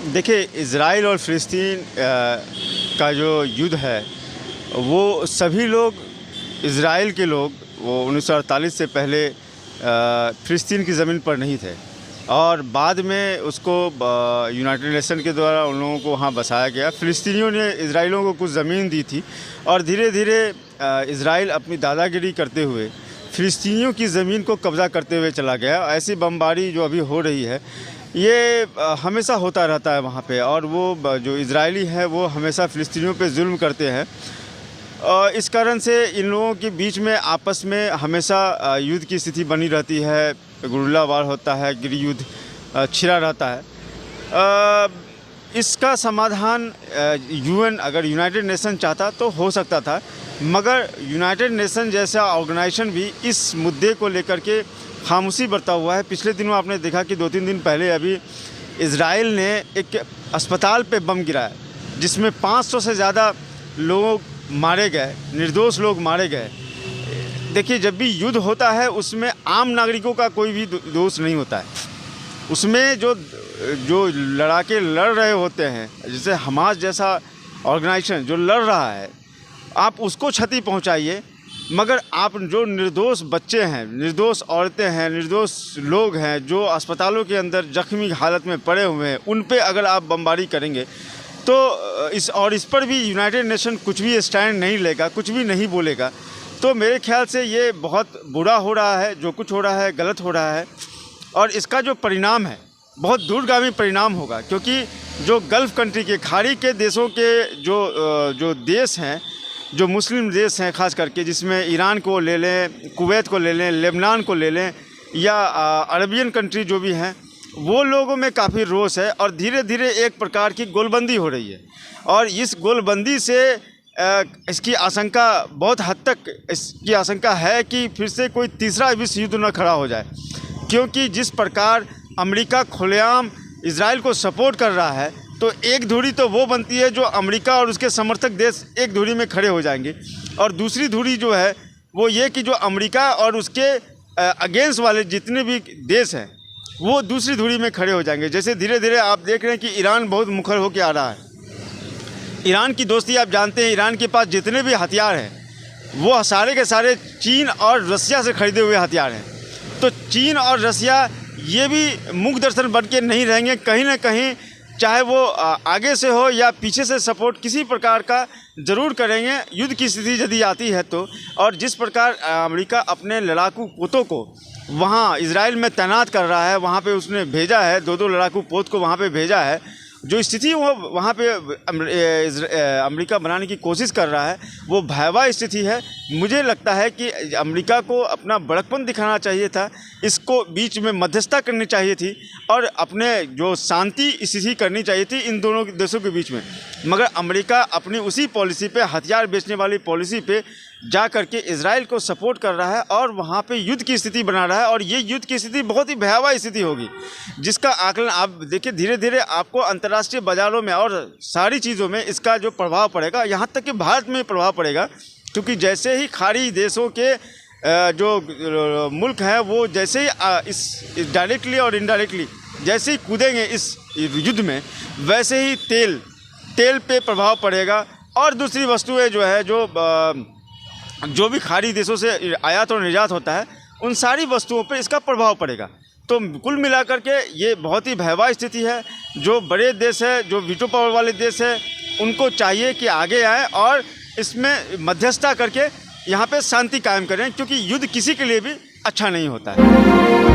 देखिए, इज़राइल और फ़िलिस्तीन का जो युद्ध है, वो सभी लोग, इज़राइल के लोग, वो 1948 से पहले फ़िलिस्तीन की ज़मीन पर नहीं थे और बाद में उसको यूनाइटेड नेशन के द्वारा उन लोगों को वहाँ बसाया गया। फ़िलिस्तीनियों ने इज़राइलियों को कुछ ज़मीन दी थी और धीरे धीरे इज़राइल अपनी दादागिरी करते हुए फ़िलिस्तीनियों की ज़मीन को कब्ज़ा करते हुए चला गया। ऐसी बमबारी जो अभी हो रही है, ये हमेशा होता रहता है वहाँ पे, और वो जो इज़राइली है वो हमेशा फ़िलिस्तीनियों पे जुल्म करते हैं। इस कारण से इन लोगों के बीच में आपस में हमेशा युद्ध की स्थिति बनी रहती है, गुरिल्ला वार होता है, गृहयुद्ध छिड़ा रहता है। इसका समाधान यूएन, अगर यूनाइटेड नेशन चाहता तो हो सकता था, मगर यूनाइटेड नेशन जैसा ऑर्गेनाइजेशन भी इस मुद्दे को लेकर के खामोशी बरता हुआ है। पिछले दिनों आपने देखा कि 2-3 दिन पहले अभी इज़राइल ने एक अस्पताल पे बम गिराया, जिसमें 500 से ज़्यादा लोग मारे गए, निर्दोष लोग मारे गए। देखिए, जब भी युद्ध होता है उसमें आम नागरिकों का कोई भी दोष नहीं होता है। उसमें जो लड़ाके लड़ रहे होते हैं, जैसे हमास जैसा ऑर्गेनाइजेशन जो लड़ रहा है, आप उसको क्षति पहुंचाइए, मगर आप जो निर्दोष बच्चे हैं, निर्दोष औरतें हैं, निर्दोष लोग हैं जो अस्पतालों के अंदर जख्मी हालत में पड़े हुए हैं, उन पे अगर आप बमबारी करेंगे तो इस पर भी यूनाइटेड नेशन कुछ भी स्टैंड नहीं लेगा, कुछ भी नहीं बोलेगा। तो मेरे ख्याल से ये बहुत बुरा हो रहा है, जो कुछ हो रहा है गलत हो रहा है, और इसका जो परिणाम है बहुत दूरगामी परिणाम होगा, क्योंकि जो गल्फ़ कंट्री के, खाड़ी के देशों के जो देश हैं, जो मुस्लिम देश हैं ख़ास करके, जिसमें ईरान को ले लें, कुवैत को ले लें, लेबनान को ले लें, या अरबियन कंट्री जो भी हैं, वो लोगों में काफ़ी रोष है और धीरे धीरे एक प्रकार की गोलबंदी हो रही है। और इस गोलबंदी से इसकी आशंका, बहुत हद तक इसकी आशंका है कि फिर से कोई तीसरा विश्व युद्ध न खड़ा हो जाए, क्योंकि जिस प्रकार अमेरिका खुलेआम इज़राइल को सपोर्ट कर रहा है, तो एक धुरी तो वो बनती है जो अमेरिका और उसके समर्थक देश एक धुरी में खड़े हो जाएंगे, और दूसरी धुरी जो है वो ये कि जो अमेरिका और उसके अगेंस्ट वाले जितने भी देश हैं वो दूसरी धुरी में खड़े हो जाएंगे। जैसे धीरे धीरे आप देख रहे हैं कि ईरान बहुत मुखर होकर आ रहा है। ईरान की दोस्ती आप जानते हैं, ईरान के पास जितने भी हथियार हैं वो सारे के सारे चीन और रसिया से खरीदे हुए हथियार हैं। तो चीन और रसिया ये भी मुख दर्शन बन के नहीं रहेंगे, कहीं ना कहीं चाहे वो आगे से हो या पीछे से सपोर्ट किसी प्रकार का ज़रूर करेंगे युद्ध की स्थिति यदि आती है तो। और जिस प्रकार अमेरिका अपने लड़ाकू पोतों को वहाँ इज़राइल में तैनात कर रहा है, वहाँ पे उसने भेजा है, 2-2 लड़ाकू पोत को वहाँ पे भेजा है, जो स्थिति वो वहाँ पे अमेरिका बनाने की कोशिश कर रहा है वो भयावह स्थिति है। मुझे लगता है कि अमेरिका को अपना बड़कपन दिखाना चाहिए था, इसको बीच में मध्यस्थता करनी चाहिए थी और अपने जो शांति स्थिति करनी चाहिए थी इन दोनों देशों के बीच में। मगर अमेरिका अपनी उसी पॉलिसी पे, हथियार बेचने वाली पॉलिसी पे जा करके इज़राइल को सपोर्ट कर रहा है और वहाँ पे युद्ध की स्थिति बना रहा है, और ये युद्ध की स्थिति बहुत ही भयावह स्थिति होगी, जिसका आकलन आप देखिए धीरे धीरे आपको अंतर्राष्ट्रीय बाज़ारों में और सारी चीज़ों में इसका जो प्रभाव पड़ेगा, यहाँ तक कि भारत में प्रभाव पड़ेगा। क्योंकि जैसे ही खाड़ी देशों के जो मुल्क हैं वो जैसे ही इस डायरेक्टली और इनडायरेक्टली जैसे ही कूदेंगे इस युद्ध में, वैसे ही तेल पे प्रभाव पड़ेगा, और दूसरी वस्तुएं जो है जो भी खाड़ी देशों से आयात और निर्यात होता है, उन सारी वस्तुओं पर इसका प्रभाव पड़ेगा। तो कुल मिलाकर के ये बहुत ही भयावह स्थिति है। जो बड़े देश है, जो वीटो पावर वाले देश है, उनको चाहिए कि आगे आए और इसमें मध्यस्थता करके यहाँ पे शांति कायम करें, क्योंकि युद्ध किसी के लिए भी अच्छा नहीं होता है।